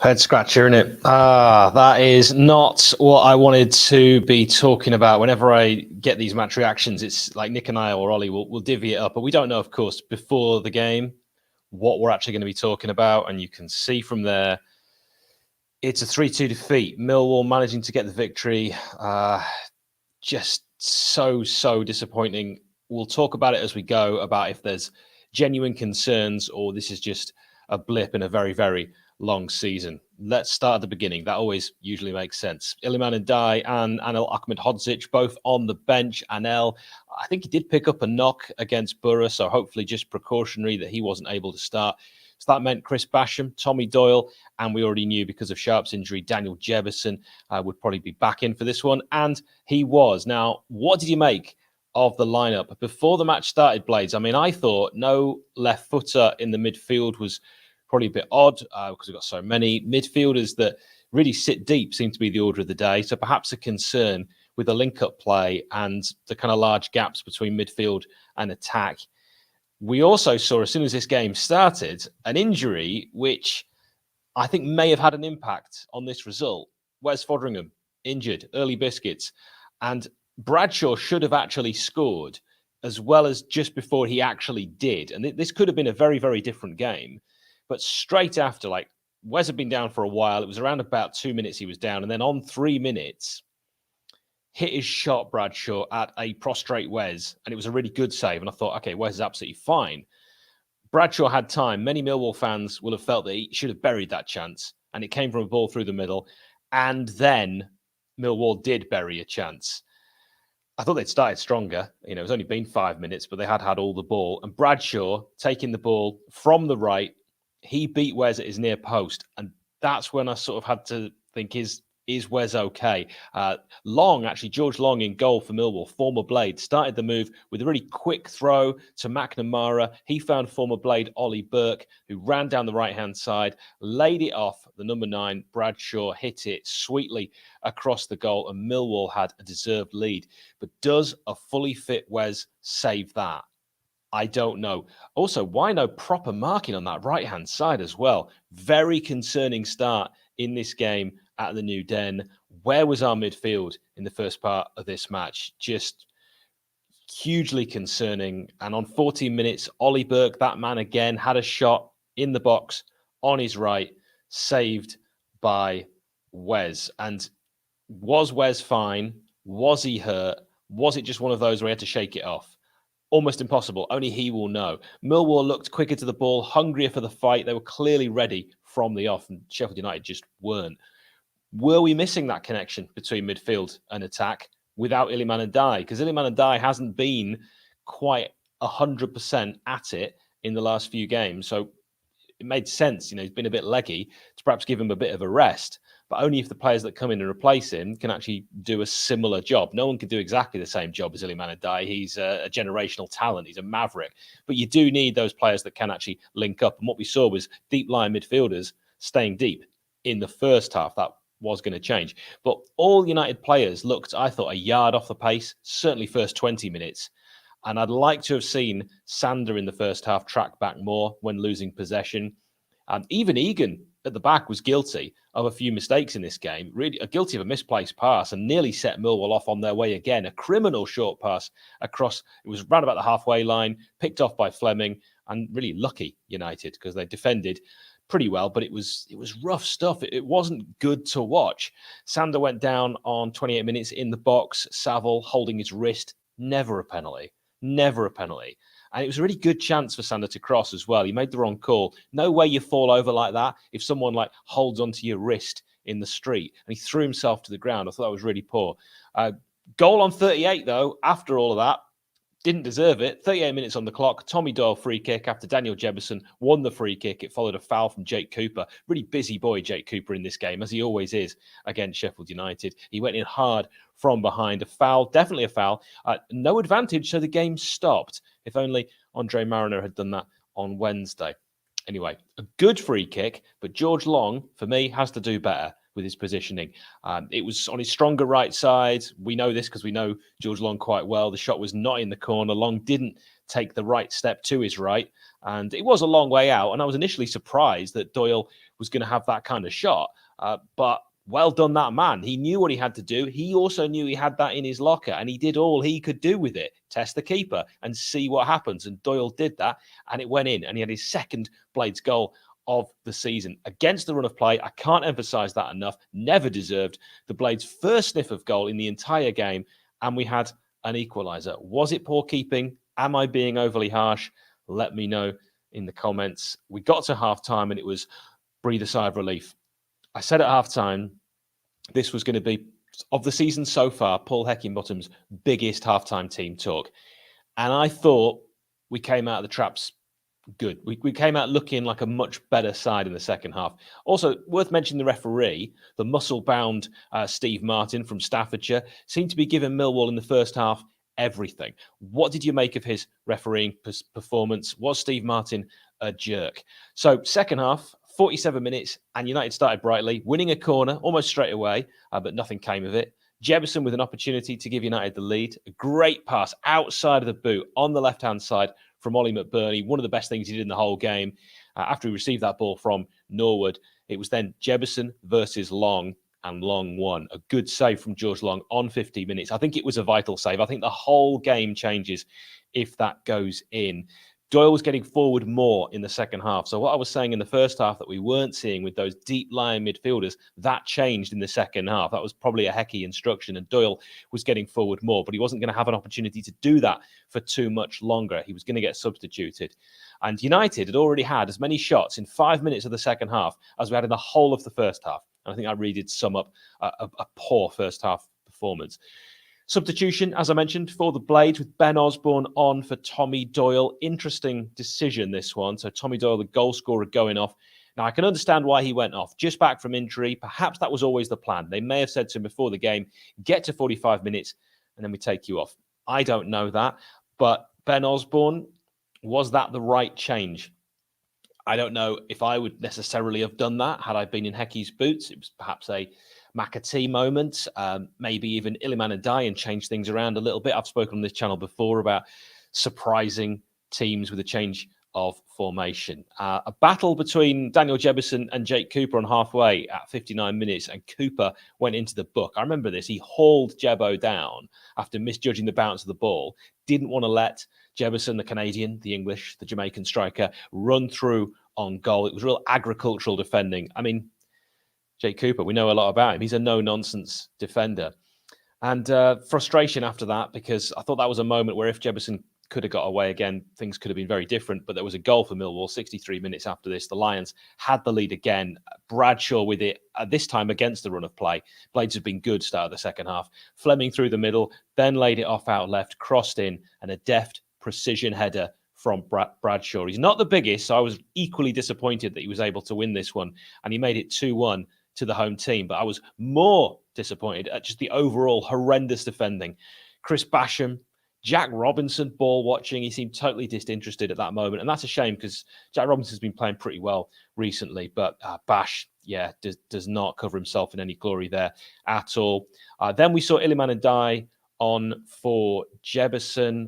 Head scratcher, innit? That is not what I wanted to be talking about. Whenever I get these match reactions, it's like Nick and I or Ollie will divvy it up. But we don't know, of course, before the game what we're actually going to be talking about. And you can see from there, it's a 3-2 defeat. Millwall managing to get the victory. Just so disappointing. We'll talk about it as we go, about if there's genuine concerns or this is just a blip in a very long season. Let's start at the beginning. That always usually makes sense. Iliman Ndiaye and Anel Ahmedhodzic both on the bench. Anel, I think he did pick up a knock against Borough, so hopefully just precautionary that he wasn't able to start. So that meant Chris Basham, Tommy Doyle, and we already knew because of Sharp's injury, Daniel Jefferson would probably be back in for this one, and he was. Now, what did you make of the lineup before the match started, Blades? I mean, I thought no left footer in the midfield was probably a bit odd because we've got so many midfielders that really sit deep seem to be the order of the day. So perhaps a concern with the link-up play and the kind of large gaps between midfield and attack. We also saw, as soon as this game started, an injury which I think may have had an impact on this result. Wes Foderingham, injured, early biscuits. And Bradshaw should have actually scored as well as just before he actually did. And this could have been a very different game. But straight after, like, Wes had been down for a while. It was around about 2 minutes he was down. And then on 3 minutes, hit his shot, Bradshaw, at a prostrate Wes. And it was a really good save. And I thought, okay, Wes is absolutely fine. Bradshaw had time. Many Millwall fans will have felt that he should have buried that chance. And it came from a ball through the middle. And then Millwall did bury a chance. I thought they'd started stronger. You know, it's only been 5 minutes, but they had all the ball. And Bradshaw taking the ball from the right, he beat Wes at his near post. And that's when I sort of had to think, is Wes okay? Long, actually, George Long in goal for Millwall, former Blade, started the move with a really quick throw to McNamara. He found former Blade Ollie Burke, who ran down the right-hand side, laid it off. The number 9, Bradshaw, hit it sweetly across the goal, and Millwall had a deserved lead. But does a fully fit Wes save that? I don't know. Also, why no proper marking on that right-hand side as well? Very concerning start in this game at the New Den. Where was our midfield in the first part of this match? Just hugely concerning. And on 14 minutes, Ollie Burke, that man again, had a shot in the box on his right, saved by Wes. And was Wes fine? Was he hurt? Was it just one of those where he had to shake it off? Almost impossible. Only he will know. Millwall looked quicker to the ball, hungrier for the fight. They were clearly ready from the off, and Sheffield United just weren't. Were we missing that connection between midfield and attack without Iliman Ndiaye? Because Iliman Ndiaye hasn't been quite 100% at it in the last few games. So it made sense, you know, he's been a bit leggy, to perhaps give him a bit of a rest. But only if the players that come in and replace him can actually do a similar job. No one can do exactly the same job as Iliman Ndiaye. He's a generational talent. He's a maverick. But you do need those players that can actually link up. And what we saw was deep-line midfielders staying deep in the first half. That was going to change. But all United players looked, I thought, a yard off the pace, certainly first 20 minutes. And I'd like to have seen Sander in the first half track back more when losing possession. Even Egan at the back was guilty of a few mistakes in this game, really guilty of a misplaced pass and nearly set Millwall off on their way again. A criminal short pass across, it was round about the halfway line, picked off by Fleming, and really lucky United because they defended pretty well, but it was rough stuff. It wasn't good to watch. Sander went down on 28 minutes in the box, Saville holding his wrist, never a penalty. And it was a really good chance for Sander to cross as well. He made the wrong call. No way you fall over like that if someone like holds onto your wrist in the street. And he threw himself to the ground. I thought that was really poor. Goal on 38, though, after all of that. Didn't deserve it. 38 minutes on the clock. Tommy Doyle free kick after Daniel Jefferson won the free kick. It followed a foul from Jake Cooper. Really busy boy, Jake Cooper, in this game, as he always is against Sheffield United. He went in hard from behind. A foul, definitely a foul. No advantage, so the game stopped. If only Andre Mariner had done that on Wednesday. Anyway, a good free kick, but George Long, for me, has to do better with his positioning. It was on his stronger right side. We know this because we know George Long quite well. The shot was not in the corner. Long didn't take the right step to his right. And it was a long way out. And I was initially surprised that Doyle was going to have that kind of shot. But well done, that man. He knew what he had to do. He also knew he had that in his locker, and he did all he could do with it. Test the keeper and see what happens. And Doyle did that, and it went in. And he had his second Blades goal of the season against the run of play. I can't emphasize that enough. Never deserved the Blades' first sniff of goal in the entire game, and we had an equalizer. Was it poor keeping? Am I being overly harsh? Let me know in the comments. We got to half-time, and it was breathe a sigh of relief. I said at halftime, this was going to be, of the season so far, Paul Heckingbottom's biggest halftime team talk. And I thought we came out of the traps good. We came out looking like a much better side in the second half. Also, worth mentioning the referee, the muscle-bound Steve Martin from Staffordshire, seemed to be giving Millwall in the first half everything. What did you make of his refereeing performance? Was Steve Martin a jerk? So, second half, 47 minutes, and United started brightly, winning a corner almost straight away, but nothing came of it. Jebison with an opportunity to give United the lead. A great pass outside of the boot on the left-hand side from Ollie McBurney. One of the best things he did in the whole game. After he received that ball from Norwood, it was then Jebison versus Long, and Long won. A good save from George Long on 50 minutes. I think it was a vital save. I think the whole game changes if that goes in. Doyle was getting forward more in the second half. So what I was saying in the first half that we weren't seeing with those deep-lying midfielders, that changed in the second half. That was probably a Hecky instruction, and Doyle was getting forward more, but he wasn't going to have an opportunity to do that for too much longer. He was going to get substituted. And United had already had as many shots in 5 minutes of the second half as we had in the whole of the first half. And I think I really did sum up a poor first half performance. Substitution, as I mentioned, for the Blades with Ben Osborne on for Tommy Doyle. Interesting decision, this one. So Tommy Doyle, the goal scorer, going off. Now, I can understand why he went off. Just back from injury. Perhaps that was always the plan. They may have said to him before the game, get to 45 minutes and then we take you off. I don't know that. But Ben Osborne, was that the right change? I don't know if I would necessarily have done that had I been in Hecky's boots. It was perhaps a McAtee moment, maybe even Iliman Ndiaye, and change things around a little bit. I've spoken on this channel before about surprising teams with a change of formation. A battle between Daniel Jebison and Jake Cooper on halfway at 59 minutes, and Cooper went into the book. I remember this. He hauled Jebbo down after misjudging the bounce of the ball. Didn't want to let Jebison, the Canadian, the English, the Jamaican striker, run through on goal. It was real agricultural defending. I mean, Jake Cooper, we know a lot about him. He's a no-nonsense defender. And frustration after that, because I thought that was a moment where if Jebison could have got away again, things could have been very different. But there was a goal for Millwall 63 minutes after this. The Lions had the lead again. Bradshaw with it, this time against the run of play. Blades had been good start of the second half. Fleming through the middle, then laid it off out left, crossed in, and a deft precision header from Bradshaw. He's not the biggest, so I was equally disappointed that he was able to win this one. And he made it 2-1 to the home team. But I was more disappointed at just the overall horrendous defending. Chris Basham, Jack Robinson, ball watching. He seemed totally disinterested at that moment. And that's a shame because Jack Robinson's been playing pretty well recently. But Bash, yeah, does not cover himself in any glory there at all. Then we saw Iliman Ndiaye on for Jebison.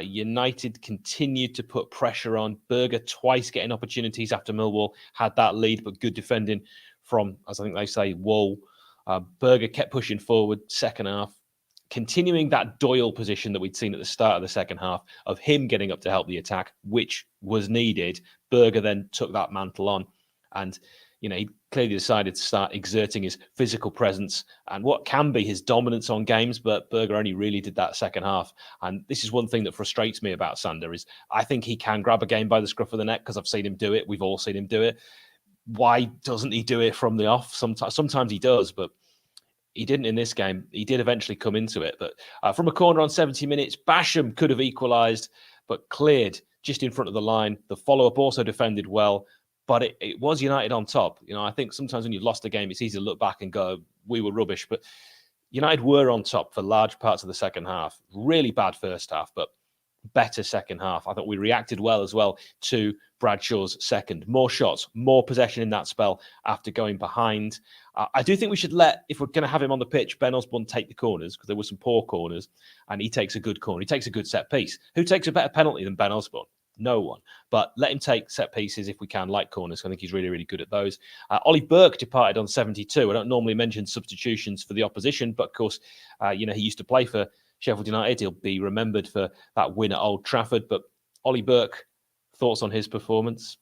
United continued to put pressure on. Berger twice getting opportunities after Millwall had that lead, but good defending from, as I think they say, Wool. Berger kept pushing forward second half, continuing that Doyle position that we'd seen at the start of the second half of him getting up to help the attack, which was needed. Berger then took that mantle on, and he clearly decided to start exerting his physical presence and what can be his dominance on games, but Berger only really did that second half. And this is one thing that frustrates me about Sander is I think he can grab a game by the scruff of the neck because I've seen him do it. We've all seen him do it. Why doesn't he do it from the off? Sometimes he does, but he didn't in this game. He did eventually come into it. But from a corner on 70 minutes, Basham could have equalised, but cleared just in front of the line. The follow-up also defended well, but it was United on top. I think sometimes when you've lost a game, it's easy to look back and go, we were rubbish. But United were on top for large parts of the second half. Really bad first half, but better second half. I thought we reacted well as well to Bradshaw's second. More shots, more possession in that spell after going behind. I do think we should let, if we're going to have him on the pitch, Ben Osborne take the corners, because there were some poor corners, and he takes a good corner. He takes a good set piece. Who takes a better penalty than Ben Osborne? No one. But let him take set pieces if we can, like corners. I think he's really, really good at those. Ollie Burke departed on 72. I don't normally mention substitutions for the opposition, but of course, he used to play for Sheffield United. He'll be remembered for that win at Old Trafford. But Ollie Burke, thoughts on his performance?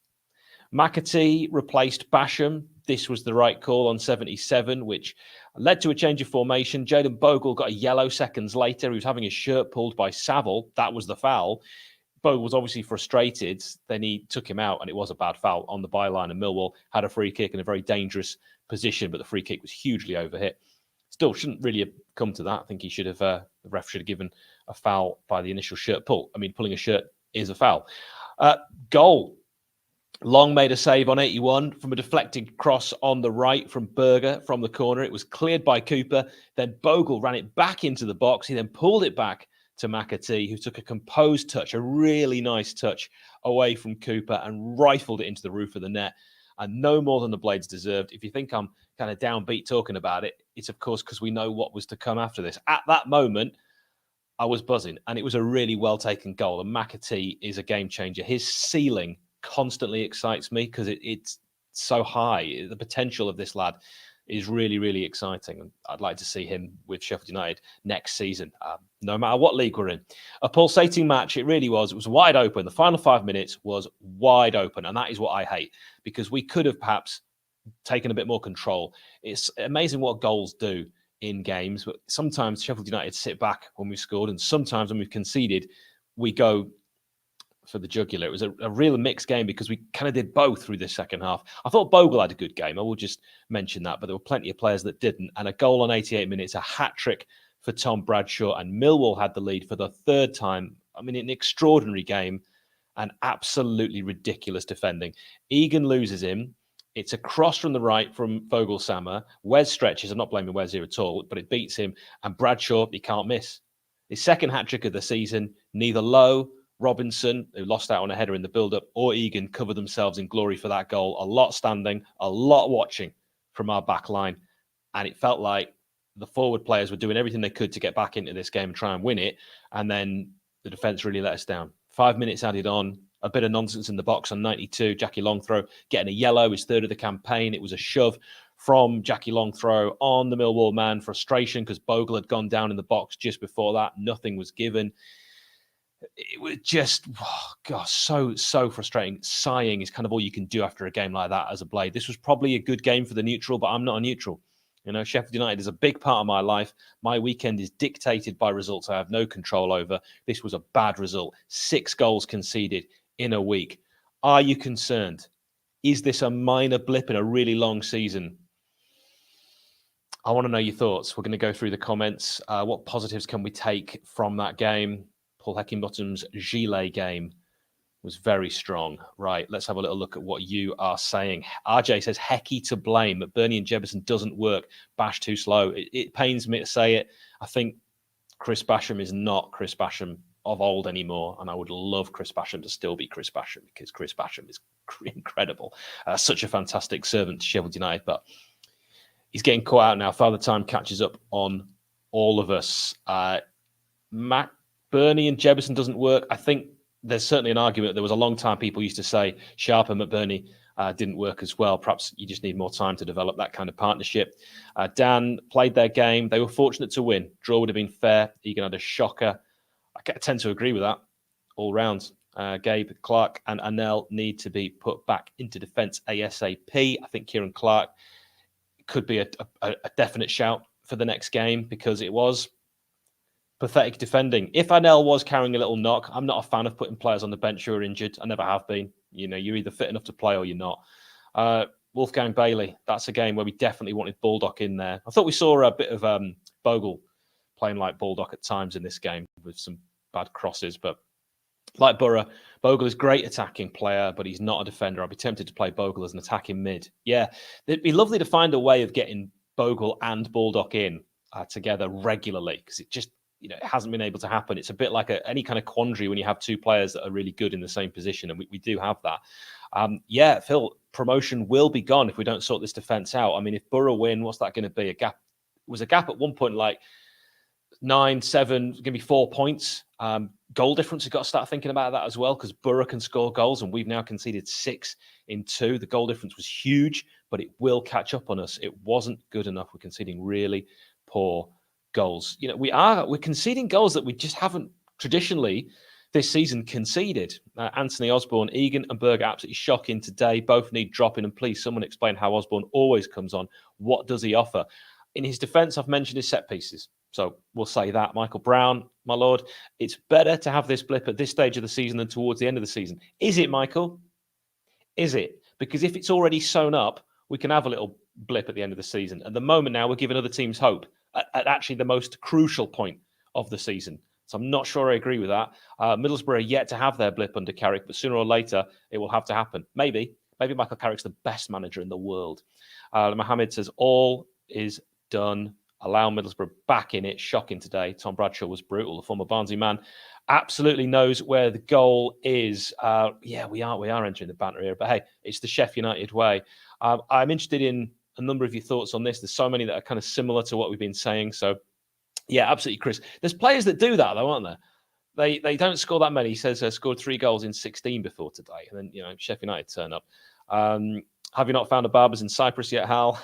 McAtee replaced Basham. This was the right call on 77, which led to a change of formation. Jayden Bogle got a yellow seconds later. He was having his shirt pulled by Saville. That was the foul. Bogle was obviously frustrated. Then he took him out, and it was a bad foul on the byline. And Millwall had a free kick in a very dangerous position, but the free kick was hugely overhit. Still, shouldn't really have come to that. I think he should have. The ref should have given a foul by the initial shirt pull. I mean, pulling a shirt is a foul. Goal. Long made a save on 81 from a deflected cross on the right from Berger from the corner. It was cleared by Cooper. Then Bogle ran it back into the box. He then pulled it back to McAtee, who took a composed touch, a really nice touch away from Cooper and rifled it into the roof of the net. And no more than the Blades deserved. If you think I'm kind of downbeat talking about it, it's of course because we know what was to come after this. At that moment, I was buzzing, and it was a really well taken goal. And McAtee is a game changer. His ceiling constantly excites me because it's so high. The potential of this lad is really, really exciting. And I'd like to see him with Sheffield United next season, no matter what league we're in. A pulsating match, it really was. It was wide open. The final 5 minutes was wide open, and that is what I hate, because we could have perhaps taken a bit more control. It's amazing what goals do in games, but sometimes Sheffield United sit back when we've scored, and sometimes when we've conceded, we go for the jugular. It was a real mixed game because we kind of did both through this second half. I thought Bogle had a good game. I will just mention that, but there were plenty of players that didn't. And a goal on 88 minutes, a hat-trick for Tom Bradshaw, and Millwall had the lead for the third time. I mean, an extraordinary game and absolutely ridiculous defending. Egan loses him. It's a cross from the right from Vogelsama. Wes stretches. I'm not blaming Wes here at all, but it beats him. And Bradshaw, he can't miss. His second hat-trick of the season, neither Lowe, Robinson, who lost out on a header in the build-up, or Egan covered themselves in glory for that goal. A lot standing, a lot watching from our back line. And it felt like the forward players were doing everything they could to get back into this game and try and win it. And then the defence really let us down. 5 minutes added on, a bit of nonsense in the box on 92. Jackie Longthrow getting a yellow, his third of the campaign. It was a shove from Jackie Longthrow on the Millwall man. Frustration because Bogle had gone down in the box just before that. Nothing was given. It was just, so frustrating. Sighing is kind of all you can do after a game like that as a Blade. This was probably a good game for the neutral, but I'm not a neutral. You know, Sheffield United is a big part of my life. My weekend is dictated by results I have no control over. This was a bad result. 6 goals conceded in a week. Are you concerned? Is this a minor blip in a really long season? I want to know your thoughts. We're going to go through the comments. What positives can we take from that game? Paul Heckingbottom's Gilet game was very strong. Right, let's have a little look at what you are saying. RJ says, Hecky to blame. McBurney and Jefferson doesn't work. Bash too slow. It pains me to say it. I think Chris Basham is not Chris Basham of old anymore, and I would love Chris Basham to still be Chris Basham, because Chris Basham is incredible. Such a fantastic servant to Sheffield United, but he's getting caught out now. Father Time catches up on all of us. McBurney and Jefferson doesn't work. I think there's certainly an argument. There was a long time people used to say Sharp and McBurney didn't work as well. Perhaps you just need more time to develop that kind of partnership. Dan played their game. They were fortunate to win. Draw would have been fair. Egan had a shocker. I tend to agree with that all round. Gabe, Clark and Anel need to be put back into defence ASAP. I think Kieran Clark could be a definite shout for the next game, because it was pathetic defending. If Anel was carrying a little knock, I'm not a fan of putting players on the bench who are injured. I never have been. You know, you're either fit enough to play or you're not. Wolfgang Bailey, that's a game where we definitely wanted Baldock in there. I thought we saw a bit of Bogle playing like Baldock at times in this game with some bad crosses, but like Borough, Bogle is a great attacking player, but he's not a defender. I'd be tempted to play Bogle as an attacking mid. Yeah, it'd be lovely to find a way of getting Bogle and Baldock in together regularly, because it hasn't been able to happen. It's a bit like any kind of quandary when you have two players that are really good in the same position, and we do have that. Yeah, Phil, promotion will be gone if we don't sort this defence out. I mean, if Borough win, what's that going to be? A gap? It was a gap at one point, like 9, 7, going to be 4 points. Goal difference, you've got to start thinking about that as well, because Borough can score goals, and we've now conceded 6 in 2. The goal difference was huge, but it will catch up on us. It wasn't good enough. We're conceding really poor goals. We're conceding goals that we just haven't traditionally this season conceded. Anthony Osborne, Egan and Berger absolutely shocking today. Both need dropping, and please someone explain how Osborne always comes on. What does he offer? In his defence, I've mentioned his set pieces. So we'll say that. Michael Brown, my lord, it's better to have this blip at this stage of the season than towards the end of the season. Is it, Michael? Is it? Because if it's already sewn up, we can have a little blip at the end of the season. At the moment now, we're giving other teams hope at actually the most crucial point of the season. So I'm not sure I agree with that. Middlesbrough are yet to have their blip under Carrick, but sooner or later, it will have to happen. Maybe Michael Carrick's the best manager in the world. Mohammed says, all is done. Allow Middlesbrough back in it. Shocking today. Tom Bradshaw was brutal. The former Barnsley man absolutely knows where the goal is. Yeah, we are entering the banter era, but hey, it's the Sheffield United way. I'm interested in a number of your thoughts on this. There's so many that are kind of similar to what we've been saying. So yeah, absolutely, Chris. There's players that do that though, aren't there? They don't score that many. He says scored 3 goals in 16 before today, and then Sheffield United turn up. Have you not found a Barbers in Cyprus yet, Hal?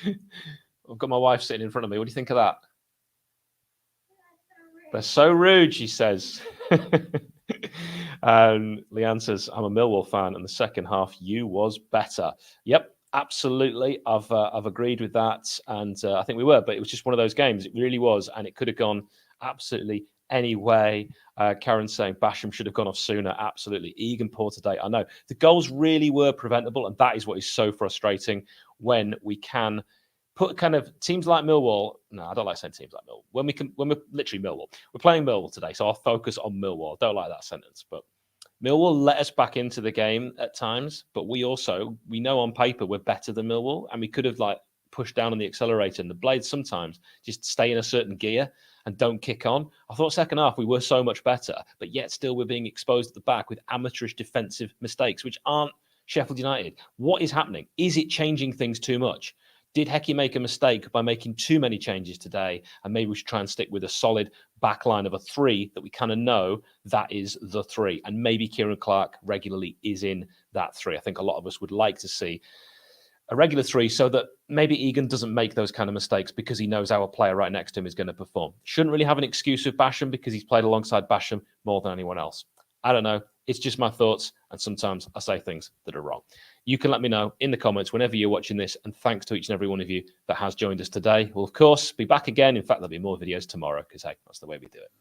I've got my wife sitting in front of me. What do you think of that? They're so rude, she says. Leanne says, I'm a Millwall fan, and the second half, you was better. Yep, absolutely. I've agreed with that, and I think we were, but it was just one of those games. It really was, and it could have gone absolutely any way. Karen saying Basham should have gone off sooner. Absolutely. Egan poor today. I know. The goals really were preventable, and that is what is so frustrating when we can put kind of teams like Millwall. No, I don't like saying teams like Millwall. When we're literally Millwall. We're playing Millwall today, so I'll focus on Millwall. I don't like that sentence, but Millwall let us back into the game at times, but we know on paper we're better than Millwall, and we could have pushed down on the accelerator, and the blades sometimes just stay in a certain gear and don't kick on. I thought second half we were so much better, but yet still we're being exposed at the back with amateurish defensive mistakes, which aren't Sheffield United. What is happening? Is it changing things too much? Did Hecky make a mistake by making too many changes today? And maybe we should try and stick with a solid back line of a 3 that we kind of know that is the 3. And maybe Kieran Clark regularly is in that 3. I think a lot of us would like to see a regular 3 so that maybe Egan doesn't make those kind of mistakes because he knows our player right next to him is going to perform. Shouldn't really have an excuse with Basham because he's played alongside Basham more than anyone else. I don't know. It's just my thoughts, and sometimes I say things that are wrong. You can let me know in the comments whenever you're watching this, and thanks to each and every one of you that has joined us today. We'll, of course, be back again. In fact, there'll be more videos tomorrow because, hey, that's the way we do it.